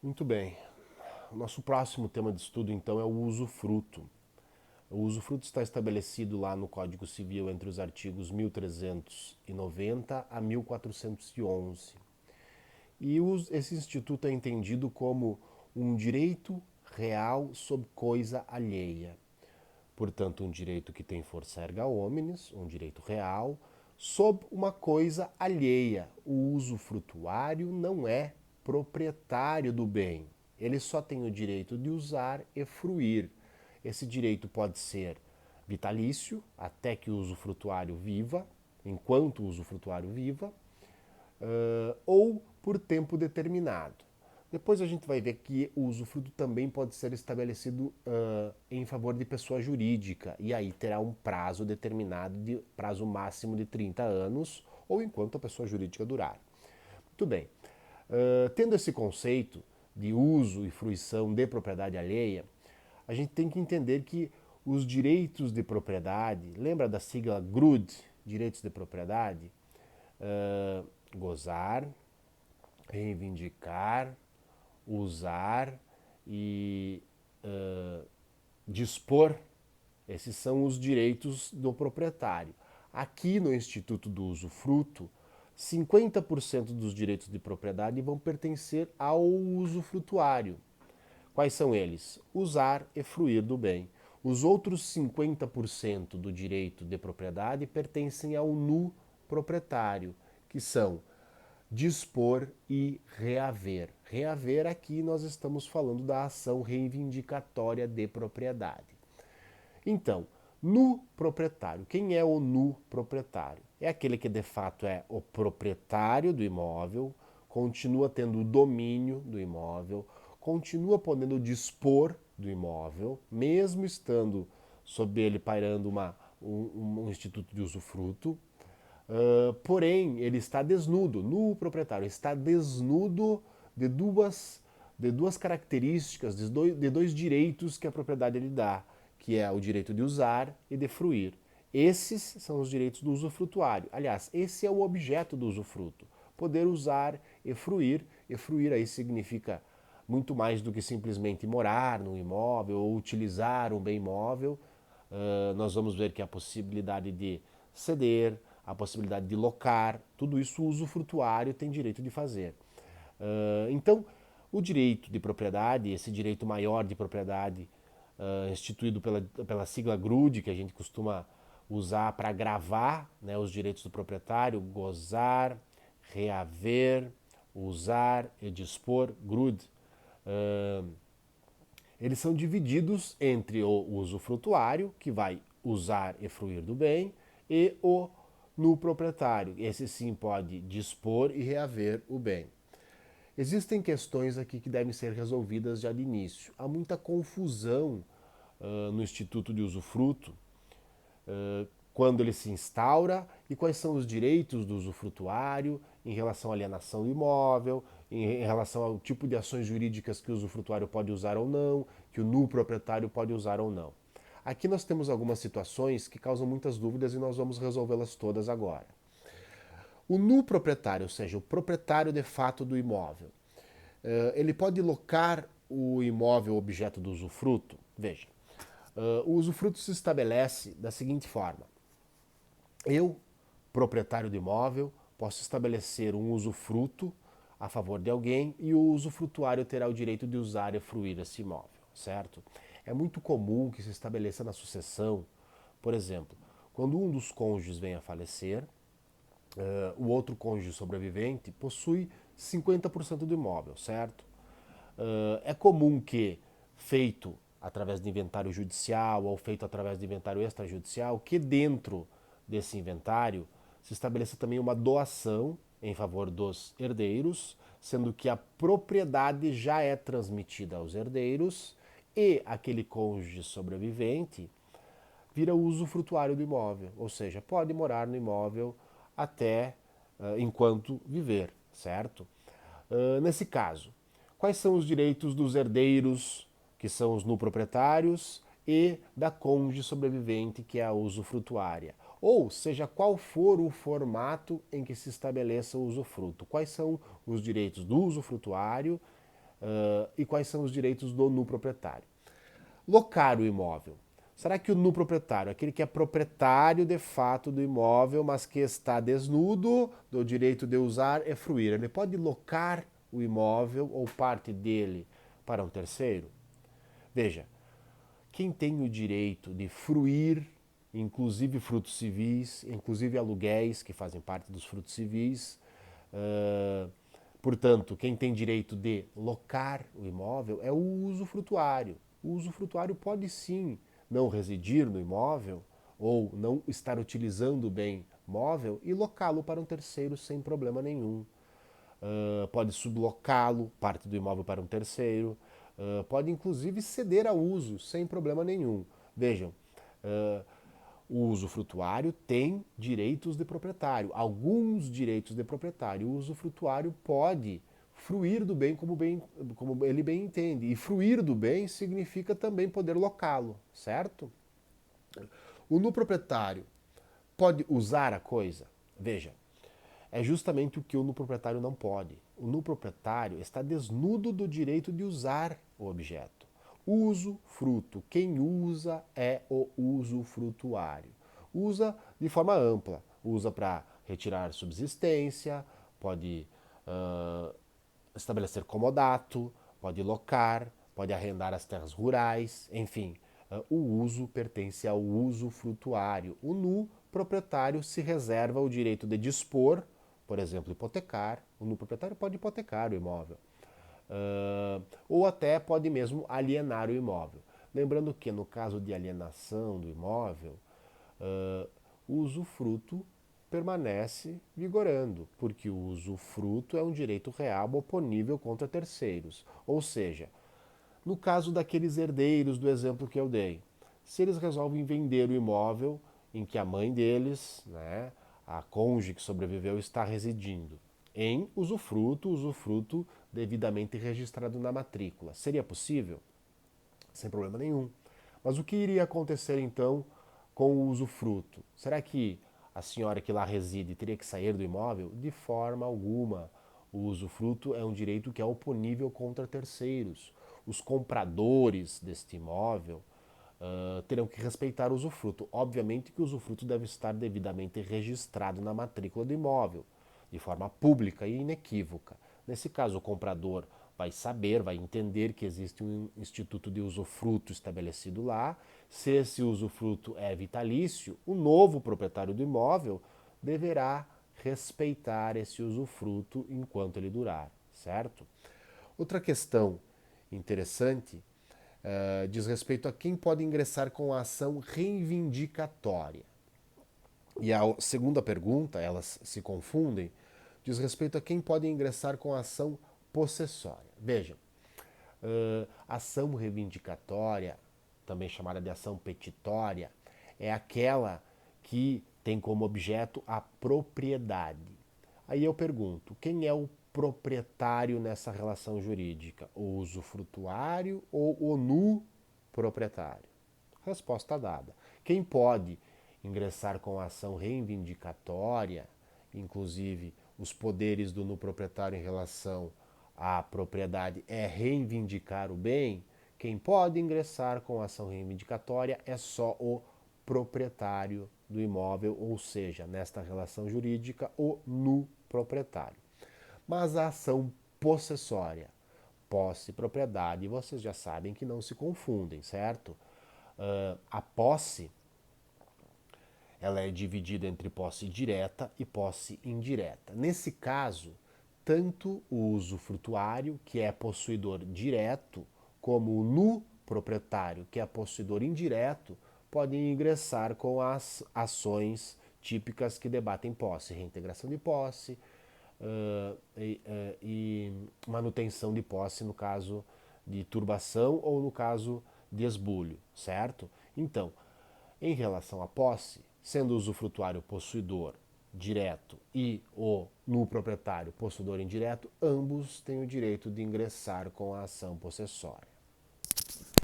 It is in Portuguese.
Muito bem. O nosso próximo tema de estudo, então, é o usufruto. O usufruto está estabelecido lá no Código Civil entre os artigos 1390 a 1411. Esse instituto é entendido como um direito real sobre coisa alheia. Portanto, um direito que tem força erga omnes, um direito real, sob uma coisa alheia. O usufrutuário não é proprietário do bem. Ele só tem o direito de usar e fruir. Esse direito pode ser vitalício, até que o usufrutuário viva, enquanto o usufrutuário viva, ou por tempo determinado. Depois a gente vai ver que o usufruto também pode ser estabelecido em favor de pessoa jurídica, e aí terá um prazo determinado, de prazo máximo de 30 anos, ou enquanto a pessoa jurídica durar. Muito bem. Tendo esse conceito de uso e fruição de propriedade alheia, a gente tem que entender que os direitos de propriedade, lembra da sigla GRUD, direitos de propriedade? Gozar, reivindicar, usar e dispor. Esses são os direitos do proprietário. Aqui no Instituto do Usufruto, 50% dos direitos de propriedade vão pertencer ao usufrutuário. Quais são eles? Usar e fruir do bem. Os outros 50% do direito de propriedade pertencem ao nu proprietário, que são dispor e reaver. Reaver, aqui nós estamos falando da ação reivindicatória de propriedade. Então, nu proprietário. Quem é o nu proprietário? É aquele que de fato é o proprietário do imóvel, continua tendo o domínio do imóvel, continua podendo dispor do imóvel, mesmo estando sob ele pairando um instituto de usufruto. Porém, ele está desnudo, nu proprietário, está desnudo de duas características, de dois direitos que a propriedade lhe dá, que é o direito de usar e de fruir. Esses são os direitos do usufrutuário. Aliás, esse é o objeto do usufruto, poder usar e fruir. E fruir aí significa muito mais do que simplesmente morar no imóvel ou utilizar um bem imóvel. Nós vamos ver que a possibilidade de ceder, a possibilidade de locar, tudo isso o usufrutuário tem direito de fazer. Então, o direito de propriedade, esse direito maior de propriedade, instituído pela sigla GRUD, que a gente costuma usar para gravar, né, os direitos do proprietário: gozar, reaver, usar e dispor, GRUD. Eles são divididos entre o usufrutuário, que vai usar e fruir do bem, e o no proprietário. Esse sim pode dispor e reaver o bem. Existem questões aqui que devem ser resolvidas já de início. Há muita confusão no Instituto de Usufruto quando ele se instaura e quais são os direitos do usufrutuário em relação à alienação do imóvel, em relação ao tipo de ações jurídicas que o usufrutuário pode usar ou não, que o nu proprietário pode usar ou não. Aqui nós temos algumas situações que causam muitas dúvidas e nós vamos resolvê-las todas agora. O nu proprietário, ou seja, o proprietário de fato do imóvel, ele pode locar o imóvel objeto do usufruto? Veja, o usufruto se estabelece da seguinte forma: eu, proprietário do imóvel, posso estabelecer um usufruto a favor de alguém e o usufrutuário terá o direito de usar e fruir esse imóvel, certo? É muito comum que se estabeleça na sucessão, por exemplo, quando um dos cônjuges vem a falecer, o outro cônjuge sobrevivente possui 50% do imóvel, certo? É comum que, feito através de inventário judicial ou feito através de inventário extrajudicial, que dentro desse inventário se estabeleça também uma doação em favor dos herdeiros, sendo que a propriedade já é transmitida aos herdeiros e aquele cônjuge sobrevivente vira usufrutuário do imóvel, ou seja, pode morar no imóvel até enquanto viver, certo? Nesse caso, quais são os direitos dos herdeiros, que são os nuproprietários, e da cônjuge sobrevivente, que é a usufrutuária? Ou seja, qual for o formato em que se estabeleça o usufruto? Quais são os direitos do usufrutuário E quais são os direitos do nu proprietário? Locar o imóvel. Será que o nu proprietário, aquele que é proprietário de fato do imóvel, mas que está desnudo do direito de usar e fruir, ele pode locar o imóvel ou parte dele para um terceiro? Veja, quem tem o direito de fruir, inclusive frutos civis, inclusive aluguéis, que fazem parte dos frutos civis, portanto, quem tem direito de locar o imóvel é o usufrutuário. O usufrutuário pode sim não residir no imóvel ou não estar utilizando o bem móvel e locá-lo para um terceiro sem problema nenhum. Pode sublocá-lo, parte do imóvel, para um terceiro. Pode inclusive ceder a uso sem problema nenhum. Vejam, o usufrutuário tem direitos de proprietário, alguns direitos de proprietário. O usufrutuário pode fruir do bem como ele bem entende. E fruir do bem significa também poder locá-lo, certo? O nu proprietário pode usar a coisa? Veja, é justamente o que o nu proprietário não pode. O nu proprietário está desnudo do direito de usar o objeto. Uso, fruto. Quem usa é o usufrutuário. Usa de forma ampla. Usa para retirar subsistência, pode estabelecer comodato, pode locar, pode arrendar as terras rurais, enfim. O uso pertence ao usufrutuário. O nu proprietário se reserva o direito de dispor, por exemplo, hipotecar. O nu proprietário pode hipotecar o imóvel. Ou até pode mesmo alienar o imóvel. Lembrando que no caso de alienação do imóvel, o usufruto permanece vigorando, porque o usufruto é um direito real oponível contra terceiros. Ou seja, no caso daqueles herdeiros do exemplo que eu dei, se eles resolvem vender o imóvel em que a mãe deles, né, a cônjuge que sobreviveu, está residindo, em usufruto devidamente registrado na matrícula, seria possível? Sem problema nenhum. Mas o que iria acontecer então com o usufruto? Será que a senhora que lá reside teria que sair do imóvel? De forma alguma. O usufruto é um direito que é oponível contra terceiros. Os compradores deste imóvel terão que respeitar o usufruto. Obviamente que o usufruto deve estar devidamente registrado na matrícula do imóvel, de forma pública e inequívoca. Nesse caso, o comprador vai saber, vai entender que existe um instituto de usufruto estabelecido lá. Se esse usufruto é vitalício, o novo proprietário do imóvel deverá respeitar esse usufruto enquanto ele durar, certo? Outra questão interessante diz respeito a quem pode ingressar com a ação reivindicatória. E a segunda pergunta, elas se confundem, diz respeito a quem pode ingressar com a ação possessória. Vejam, ação reivindicatória, também chamada de ação petitória, é aquela que tem como objeto a propriedade. Aí eu pergunto, quem é o proprietário nessa relação jurídica? O usufrutuário ou o nu proprietário? Resposta dada. Quem pode ingressar com a ação reivindicatória, inclusive os poderes do nu proprietário em relação à propriedade é reivindicar o bem, quem pode ingressar com a ação reivindicatória é só o proprietário do imóvel, ou seja, nesta relação jurídica, o nu proprietário. Mas a ação possessória, posse e propriedade, vocês já sabem que não se confundem, certo? A posse, ela é dividida entre posse direta e posse indireta. Nesse caso, tanto o usufrutuário, que é possuidor direto, como o nu proprietário, que é possuidor indireto, podem ingressar com as ações típicas que debatem posse, reintegração de posse e manutenção de posse no caso de turbação ou no caso de esbulho, certo? Então, em relação à posse, sendo o usufrutuário possuidor direto e o nu proprietário possuidor indireto, ambos têm o direito de ingressar com a ação possessória.